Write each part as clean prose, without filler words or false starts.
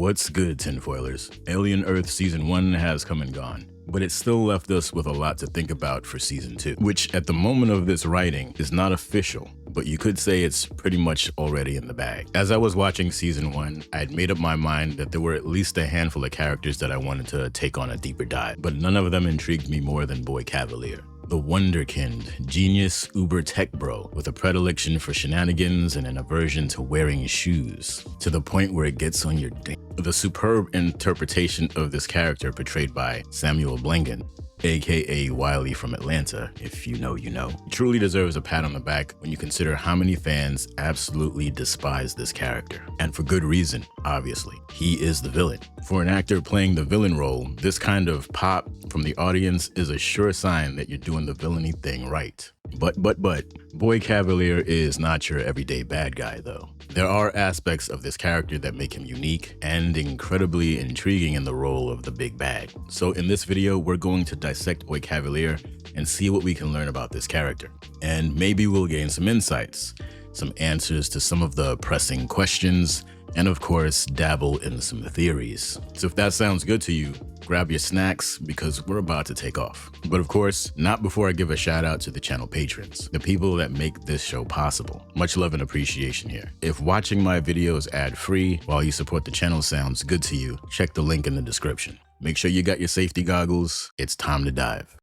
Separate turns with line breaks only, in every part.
What's good, tinfoilers? Alien Earth Season 1 has come and gone, but it still left us with a lot to think about for Season 2, which at the moment of this writing is not official, but you could say it's pretty much already in the bag. As I was watching Season 1, I had made up my mind that there were at least a handful of characters that I wanted to take on a deeper dive, but none of them intrigued me more than Boy Kavalier. The wonderkind, genius uber tech bro with a predilection for shenanigans and an aversion to wearing shoes, to the point where it gets on your dick. The superb interpretation of this character portrayed by Samuel Blangan, aka Wiley from Atlanta, if you know you know, he truly deserves a pat on the back when you consider how many fans absolutely despise this character. And for good reason, obviously. He is the villain. For an actor playing the villain role, this kind of pop from the audience is a sure sign that you're doing the villainy thing right. But, Boy Kavalier is not your everyday bad guy though. There are aspects of this character that make him unique and incredibly intriguing in the role of the big bad. So in this video, we're going to dissect Boy Kavalier and see what we can learn about this character. And maybe we'll gain some insights, some answers to some of the pressing questions, and of course, dabble in some theories. So if that sounds good to you, grab your snacks because we're about to take off. But of course, not before I give a shout out to the channel patrons, the people that make this show possible. Much love and appreciation here. If watching my videos ad-free while you support the channel sounds good to you, check the link in the description. Make sure you got your safety goggles. It's time to dive.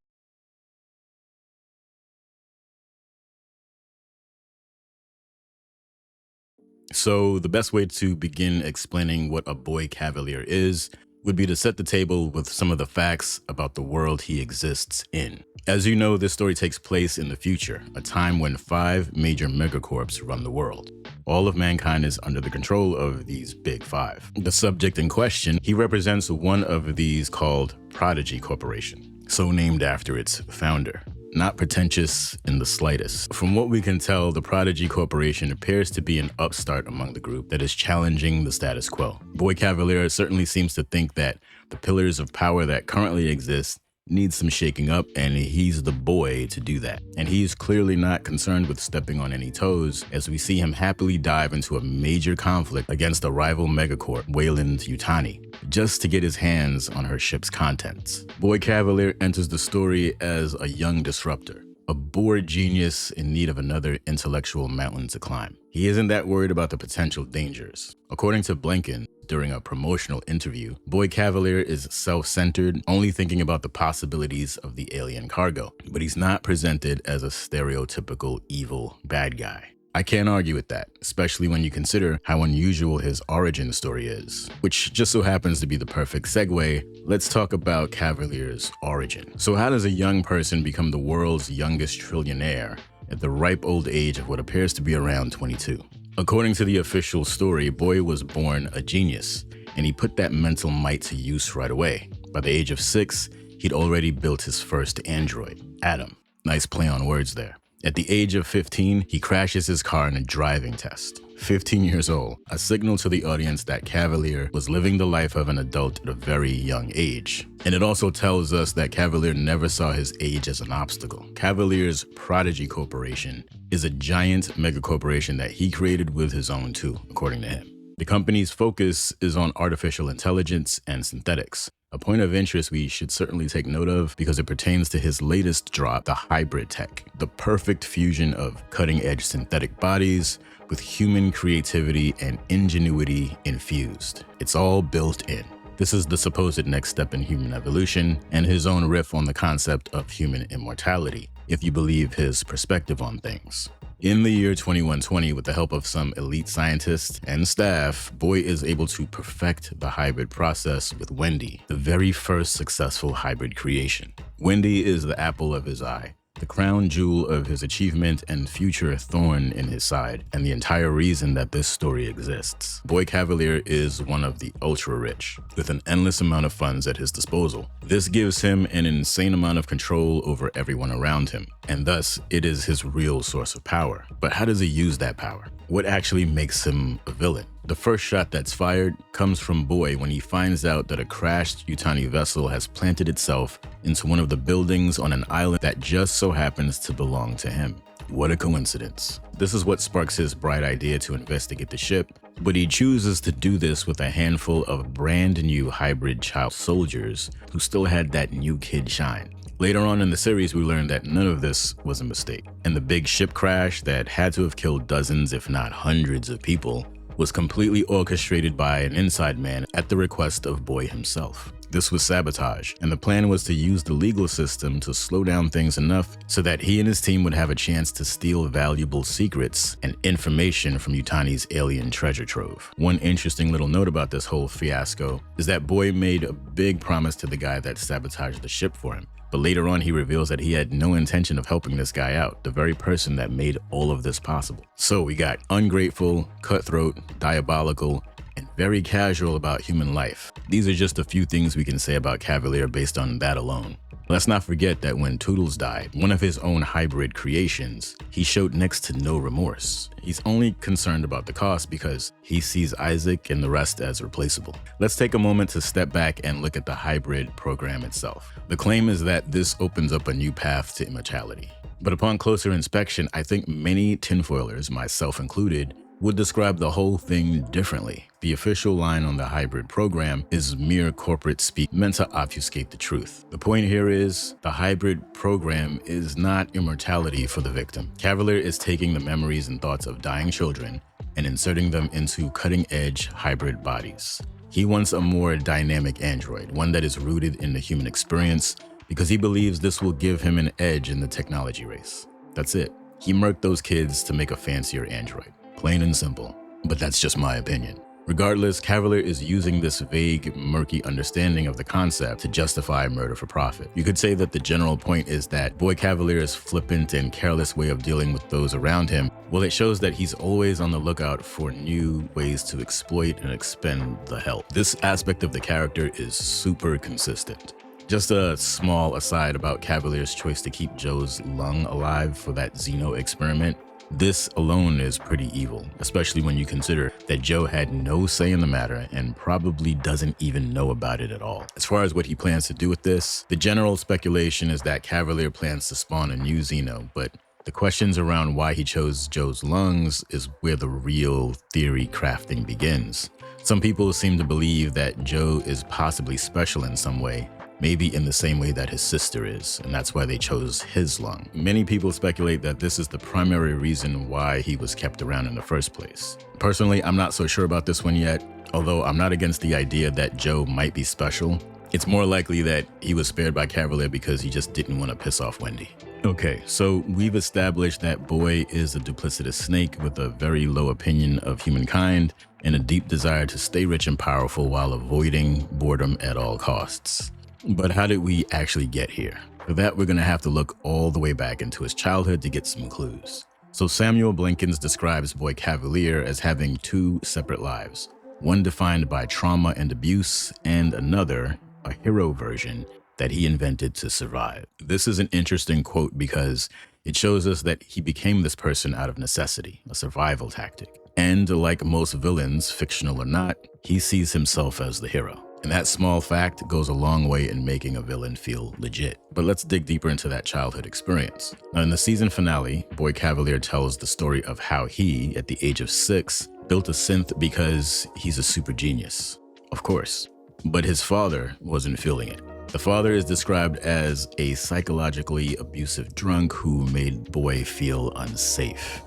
So the best way to begin explaining what a Boy Kavalier is would be to set the table with some of the facts about the world he exists in. As you know, this story takes place in the future, a time when 5 major megacorps run the world. All of mankind is under the control of these big 5. The subject in question, he represents one of these called Prodigy Corporation, so named after its founder. Not pretentious in the slightest. From what we can tell, the Prodigy Corporation appears to be an upstart among the group that is challenging the status quo. Boy Kavalier certainly seems to think that the pillars of power that currently exist need some shaking up, and he's the boy to do that. And he's clearly not concerned with stepping on any toes, as we see him happily dive into a major conflict against a rival megacorp, Weyland-Yutani, just to get his hands on her ship's contents. Boy Kavalier enters the story as a young disruptor, a bored genius in need of another intellectual mountain to climb. He isn't that worried about the potential dangers. According to Blanken, during a promotional interview, Boy Kavalier is self-centered, only thinking about the possibilities of the alien cargo, but he's not presented as a stereotypical evil bad guy. I can't argue with that, especially when you consider how unusual his origin story is, which just so happens to be the perfect segue. Let's talk about Kavalier's origin. So how does a young person become the world's youngest trillionaire at the ripe old age of what appears to be around 22? According to the official story, Boy was born a genius, and he put that mental might to use right away. By the age of 6, he'd already built his first android, Adam. Nice play on words there. At the age of 15, he crashes his car in a driving test. 15 years old, a signal to the audience that Kavalier was living the life of an adult at a very young age. And it also tells us that Kavalier never saw his age as an obstacle. Kavalier's Prodigy Corporation is a giant megacorporation that he created with his own tool, according to him. The company's focus is on artificial intelligence and synthetics, a point of interest we should certainly take note of because it pertains to his latest drop, the hybrid tech, the perfect fusion of cutting-edge synthetic bodies with human creativity and ingenuity infused. It's all built in. This is the supposed next step in human evolution and his own riff on the concept of human immortality, if you believe his perspective on things. In the year 2120, with the help of some elite scientists and staff, Boy is able to perfect the hybrid process with Wendy, the very first successful hybrid creation. Wendy is the apple of his eye, the crown jewel of his achievement and future thorn in his side, and the entire reason that this story exists. Boy Kavalier is one of the ultra-rich, with an endless amount of funds at his disposal. This gives him an insane amount of control over everyone around him, and thus it is his real source of power. But how does he use that power? What actually makes him a villain? The first shot that's fired comes from Boy when he finds out that a crashed Yutani vessel has planted itself into one of the buildings on an island that just so happens to belong to him. What a coincidence. This is what sparks his bright idea to investigate the ship But he chooses to do this with a handful of brand new hybrid child soldiers who still had that new kid shine. Later on in the series, we learned that none of this was a mistake, and the big ship crash that had to have killed dozens, if not hundreds of people, was completely orchestrated by an inside man at the request of Boy himself. This was sabotage, and the plan was to use the legal system to slow down things enough so that he and his team would have a chance to steal valuable secrets and information from Yutani's alien treasure trove. One interesting little note about this whole fiasco is that Boy made a big promise to the guy that sabotaged the ship for him. But later on, he reveals that he had no intention of helping this guy out, the very person that made all of this possible. So we got ungrateful, cutthroat, diabolical, and very casual about human life. These are just a few things we can say about Kavalier based on that alone. Let's not forget that when Toodles died, one of his own hybrid creations, he showed next to no remorse. He's only concerned about the cost because he sees Isaac and the rest as replaceable. Let's take a moment to step back and look at the hybrid program itself. The claim is that this opens up a new path to immortality. But upon closer inspection, I think many tinfoilers, myself included, would describe the whole thing differently. The official line on the hybrid program is mere corporate speak meant to obfuscate the truth. The point here is the hybrid program is not immortality for the victim. Kavalier is taking the memories and thoughts of dying children and inserting them into cutting-edge hybrid bodies. He wants a more dynamic android, one that is rooted in the human experience, because he believes this will give him an edge in the technology race. That's it. He murked those kids to make a fancier android. Plain and simple, but that's just my opinion. Regardless, Kavalier is using this vague, murky understanding of the concept to justify murder for profit. You could say that the general point is that Boy Kavalier's flippant and careless way of dealing with those around him, well, it shows that he's always on the lookout for new ways to exploit and expend the help. This aspect of the character is super consistent. Just a small aside about Kavalier's choice to keep Joe's lung alive for that Xeno experiment. This alone is pretty evil, especially when you consider that Joe had no say in the matter and probably doesn't even know about it at all. As far as what he plans to do with this, the general speculation is that Kavalier plans to spawn a new Xeno, but the questions around why he chose Joe's lungs is where the real theory crafting begins. Some people seem to believe that Joe is possibly special in some way, maybe in the same way that his sister is, and that's why they chose his lung. Many people speculate that this is the primary reason why he was kept around in the first place. Personally, I'm not so sure about this one yet, although I'm not against the idea that Joe might be special. It's more likely that he was spared by Kavalier because he just didn't want to piss off Wendy. Okay, so we've established that Boy is a duplicitous snake with a very low opinion of humankind and a deep desire to stay rich and powerful while avoiding boredom at all costs. But how did we actually get here? For that, we're going to have to look all the way back into his childhood to get some clues. So Samuel Blinkens describes Boy Kavalier as having two separate lives, one defined by trauma and abuse, and another, a hero version, that he invented to survive. This is an interesting quote because it shows us that he became this person out of necessity, a survival tactic. And like most villains, fictional or not, he sees himself as the hero. And that small fact goes a long way in making a villain feel legit. But let's dig deeper into that childhood experience. Now, in the season finale, Boy Kavalier tells the story of how he, at the age of 6, built a synth because he's a super genius. Of course. But his father wasn't feeling it. The father is described as a psychologically abusive drunk who made Boy feel unsafe.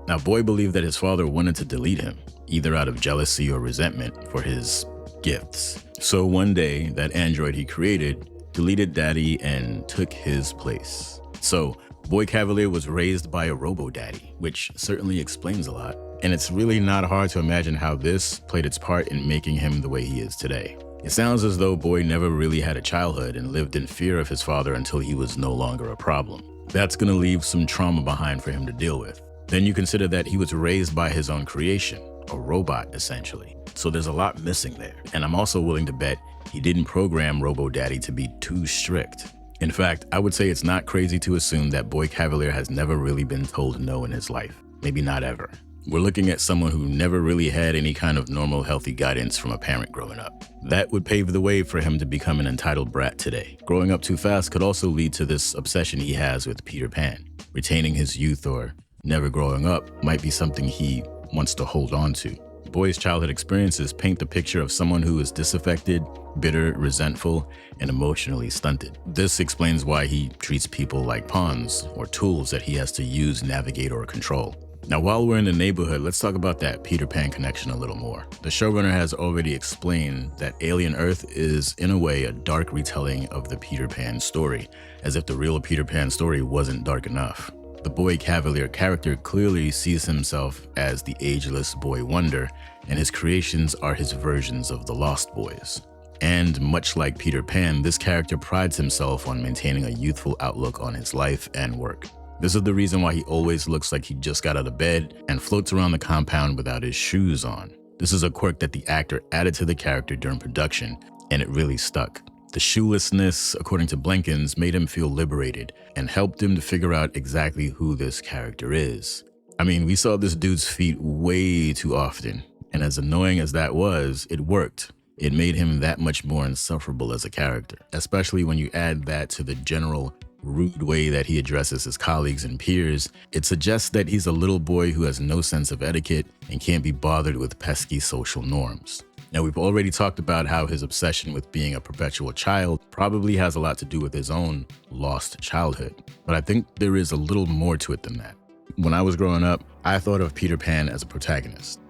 Now, Boy believed that his father wanted to delete him, either out of jealousy or resentment for his gifts. So one day, that android he created deleted Daddy and took his place. So Boy Kavalier was raised by a robo-daddy, which certainly explains a lot. And it's really not hard to imagine how this played its part in making him the way he is today. It sounds as though Boy never really had a childhood and lived in fear of his father until he was no longer a problem. That's gonna leave some trauma behind for him to deal with. Then you consider that he was raised by his own creation, a robot essentially. So there's a lot missing there. And I'm also willing to bet he didn't program Robo-Daddy to be too strict. In fact, I would say it's not crazy to assume that Boy Kavalier has never really been told no in his life. Maybe not ever. We're looking at someone who never really had any kind of normal, healthy guidance from a parent growing up. That would pave the way for him to become an entitled brat today. Growing up too fast could also lead to this obsession he has with Peter Pan. Retaining his youth or never growing up might be something he wants to hold on to. Boy's childhood experiences paint the picture of someone who is disaffected, bitter, resentful, and emotionally stunted. This explains why he treats people like pawns or tools that he has to use, navigate, or control. Now, while we're in the neighborhood, let's talk about that Peter Pan connection a little more. The showrunner has already explained that Alien Earth is, in a way, a dark retelling of the Peter Pan story, as if the real Peter Pan story wasn't dark enough. The boy Kavalier character clearly sees himself as the ageless boy wonder, and his creations are his versions of the Lost Boys. And much like Peter Pan, this character prides himself on maintaining a youthful outlook on his life and work. This is the reason why he always looks like he just got out of bed and floats around the compound without his shoes on. This is a quirk that the actor added to the character during production, and it really stuck. The shoelessness, according to Blenkins, made him feel liberated and helped him to figure out exactly who this character is. I mean, we saw this dude's feet way too often, and as annoying as that was, it worked. It made him that much more insufferable as a character, especially when you add that to the general rude way that he addresses his colleagues and peers. It suggests that he's a little boy who has no sense of etiquette and can't be bothered with pesky social norms. Now, we've already talked about how his obsession with being a perpetual child probably has a lot to do with his own lost childhood, but I think there is a little more to it than that. When I was growing up, I thought of Peter Pan as a protagonist,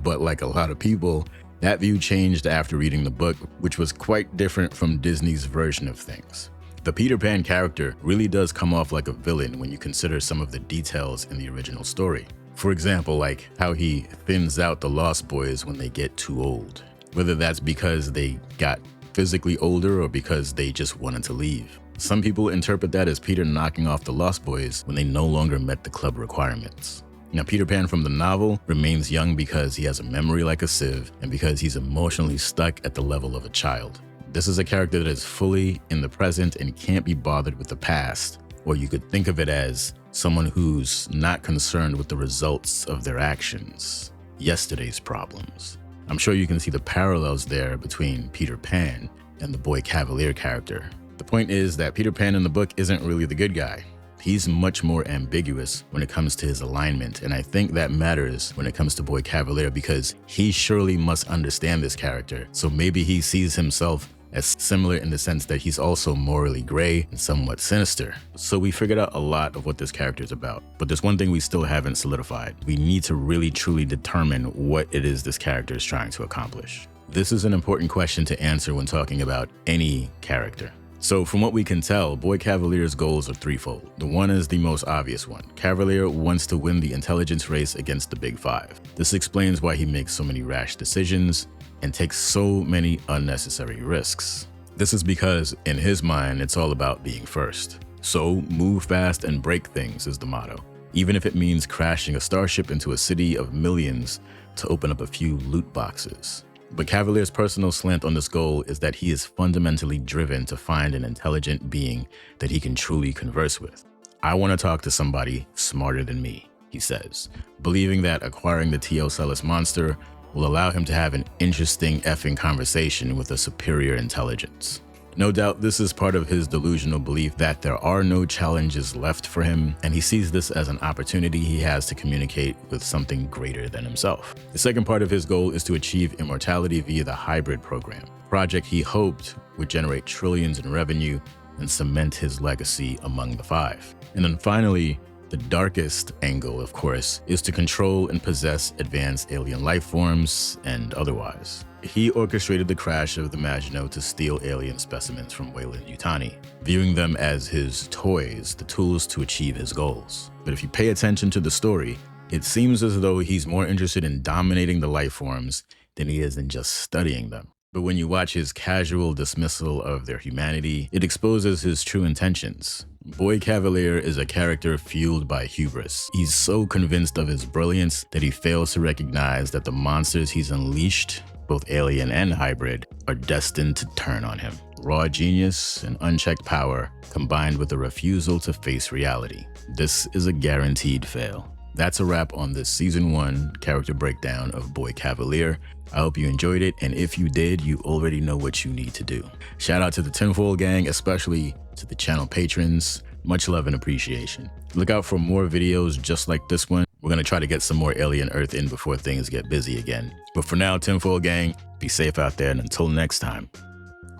but like a lot of people, that view changed after reading the book, which was quite different from Disney's version of things. The Peter Pan character really does come off like a villain when you consider some of the details in the original story. For example, like how he thins out the Lost Boys when they get too old, whether that's because they got physically older or because they just wanted to leave. Some people interpret that as Peter knocking off the Lost Boys when they no longer met the club requirements. Now, Peter Pan from the novel remains young because he has a memory like a sieve and because he's emotionally stuck at the level of a child. This is a character that is fully in the present and can't be bothered with the past, or you could think of it as someone who's not concerned with the results of their actions, yesterday's problems. I'm sure you can see the parallels there between Peter Pan and the boy Kavalier character. The point is that Peter Pan in the book isn't really the good guy. He's much more ambiguous when it comes to his alignment, and I think that matters when it comes to boy Kavalier because he surely must understand this character, so maybe he sees himself as similar in the sense that he's also morally gray and somewhat sinister. So we figured out a lot of what this character is about, but there's one thing we still haven't solidified. We need to really truly determine what it is this character is trying to accomplish. This is an important question to answer when talking about any character. So from what we can tell, boy Kavalier's goals are threefold. The one is the most obvious one. Kavalier wants to win the intelligence race against the Big Five. This explains why he makes so many rash decisions and takes so many unnecessary risks. This is because, in his mind, it's all about being first. So, move fast and break things is the motto, even if it means crashing a starship into a city of millions to open up a few loot boxes. But Kavalier's personal slant on this goal is that he is fundamentally driven to find an intelligent being that he can truly converse with. I want to talk to somebody smarter than me, he says, believing that acquiring the Teocellus monster will allow him to have an interesting effing conversation with a superior intelligence. No doubt this is part of his delusional belief that there are no challenges left for him, and he sees this as an opportunity he has to communicate with something greater than himself. The second part of his goal is to achieve immortality via the hybrid program, a project he hoped would generate trillions in revenue and cement his legacy among the five. And then finally, the darkest angle, of course, is to control and possess advanced alien life forms and otherwise. He orchestrated the crash of the Maginot to steal alien specimens from Weyland-Yutani, viewing them as his toys, the tools to achieve his goals. But if you pay attention to the story, it seems as though he's more interested in dominating the life forms than he is in just studying them. But when you watch his casual dismissal of their humanity, it exposes his true intentions. Boy Kavalier is a character fueled by hubris. He's so convinced of his brilliance that he fails to recognize that the monsters he's unleashed, both alien and hybrid, are destined to turn on him. Raw genius and unchecked power combined with a refusal to face reality. This is a guaranteed fail. That's a wrap on this season 1 character breakdown of Boy Kavalier. I hope you enjoyed it, and if you did, you already know what you need to do. Shout out to the Tinfoil Gang, especially to the channel patrons. Much love and appreciation. Look out for more videos just like this one. We're going to try to get some more Alien Earth in before things get busy again. But for now, tinfoil gang, be safe out there, and until next time,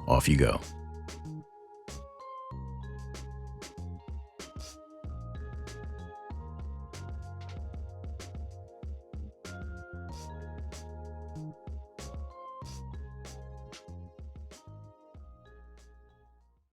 off you go.